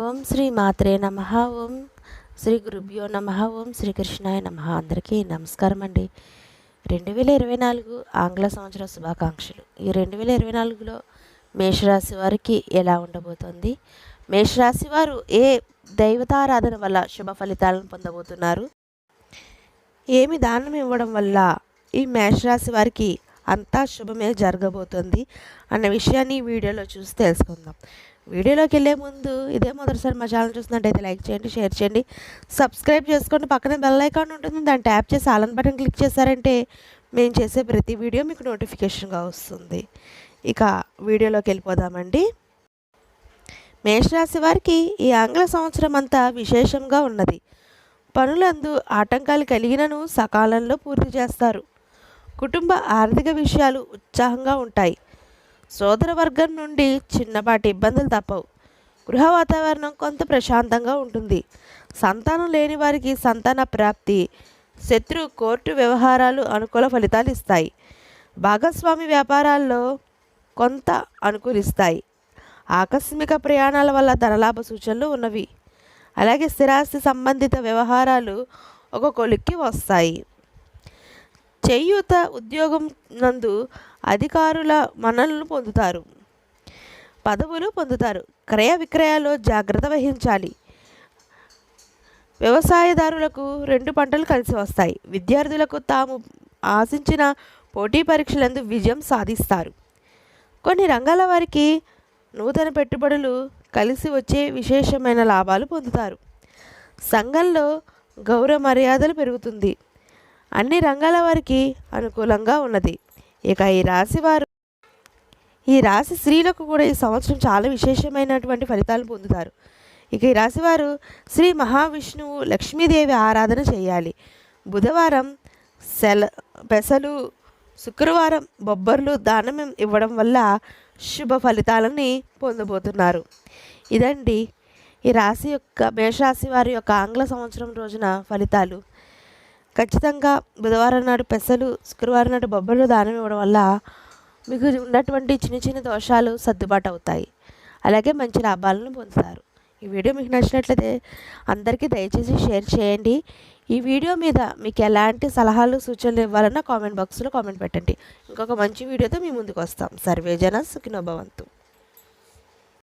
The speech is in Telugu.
ఓం శ్రీ మాత్రే నమః. ఓం శ్రీ గురుభ్యో నమః. ఓం శ్రీకృష్ణాయ నమః. అందరికీ నమస్కారం అండి. 2024 ఆంగ్ల సంవత్సర శుభాకాంక్షలు. ఈ 2024లో మేషరాశి వారికి ఎలా ఉండబోతోంది, మేషరాశి వారు ఏ దైవతారాధన వల్ల శుభ ఫలితాలను పొందబోతున్నారు, ఏమి దానం ఇవ్వడం వల్ల ఈ మేషరాశి వారికి అంతా శుభమే జరగబోతుంది అన్న విషయాన్ని ఈ వీడియోలో చూసి తెలుసుకుందాం. వీడియోలోకి వెళ్ళే ముందు ఇదే మొదటిసారి మా ఛానల్ చూసినట్టయితే లైక్ చేయండి, షేర్ చేయండి, సబ్స్క్రైబ్ చేసుకోండి. పక్కనే బెల్ ఐకాన్ ఉంటుంది, దాన్ని ట్యాప్ చేసి ఆల్ బటన్ క్లిక్ చేశారంటే మేము చేసే ప్రతి వీడియో మీకు నోటిఫికేషన్గా వస్తుంది. ఇక వీడియోలోకి వెళ్ళిపోదామండి. మేషరాశి వారికి ఈ ఆంగ్ల సంవత్సరం అంతా విశేషంగా ఉన్నది. పనులందు ఆటంకాలు కలిగినను సకాలంలో పూర్తి చేస్తారు. కుటుంబ ఆర్థిక విషయాలు ఉత్సాహంగా ఉంటాయి. సోదర వర్గం నుండి చిన్నపాటి ఇబ్బందులు తప్పవు. గృహ వాతావరణం కొంత ప్రశాంతంగా ఉంటుంది. సంతానం లేని వారికి సంతాన ప్రాప్తి, శత్రు కోర్టు వ్యవహారాలు అనుకూల ఫలితాలు ఇస్తాయి. భాగస్వామి వ్యాపారాల్లో కొంత అనుకూలిస్తాయి. ఆకస్మిక ప్రయాణాల వల్ల ధనలాభ సూచనలు ఉన్నవి. అలాగే స్థిరాస్తి సంబంధిత వ్యవహారాలు ఒక కొలిక్కి వస్తాయి. చేయూత ఉద్యోగం నందు అధికారుల మన్ననలు పొందుతారు, పదవులు పొందుతారు. క్రయ విక్రయాల్లో జాగ్రత్త వహించాలి. వ్యవసాయదారులకు 2 పంటలు కలిసి వస్తాయి. విద్యార్థులకు తాము ఆశించిన పోటీ పరీక్షలందు విజయం సాధిస్తారు. కొన్ని రంగాల వారికి నూతన పెట్టుబడులు కలిసి వచ్చే విశేషమైన లాభాలు పొందుతారు. సంఘంలో గౌరవ మర్యాదలు పెరుగుతుంది. అన్ని రంగాల వారికి అనుకూలంగా ఉన్నది. ఇక ఈ రాశి స్త్రీలకు కూడా ఈ సంవత్సరం చాలా విశేషమైనటువంటి ఫలితాలు పొందుతారు. ఇక ఈ రాశివారు శ్రీ మహావిష్ణువు, లక్ష్మీదేవి ఆరాధన చేయాలి. బుధవారం పెసలు, శుక్రవారం బొబ్బర్లు దానం ఇవ్వడం వల్ల శుభ ఫలితాలని పొందబోతున్నారు. ఇదండి ఈ రాశి యొక్క మేషరాశి వారి యొక్క ఆంగ్ల సంవత్సరం రోజున ఫలితాలు. ఖచ్చితంగా బుధవారం నాడు పెసలు, శుక్రవారం నాడు బొబ్బర్లు దానం ఇవ్వడం వల్ల మీకు ఉన్నటువంటి చిన్న చిన్న దోషాలు సర్దుబాటు అవుతాయి. అలాగే మంచి లాభాలను పొందుతారు. ఈ వీడియో మీకు నచ్చినట్లయితే అందరికీ దయచేసి షేర్ చేయండి. ఈ వీడియో మీద మీకు ఎలాంటి సలహాలు సూచనలు ఇవ్వాలన్నా కామెంట్ బాక్స్లో కామెంట్ పెట్టండి. ఇంకొక మంచి వీడియోతో మీ ముందుకు వస్తాం. సర్వేజన సుఖినో భవంతు.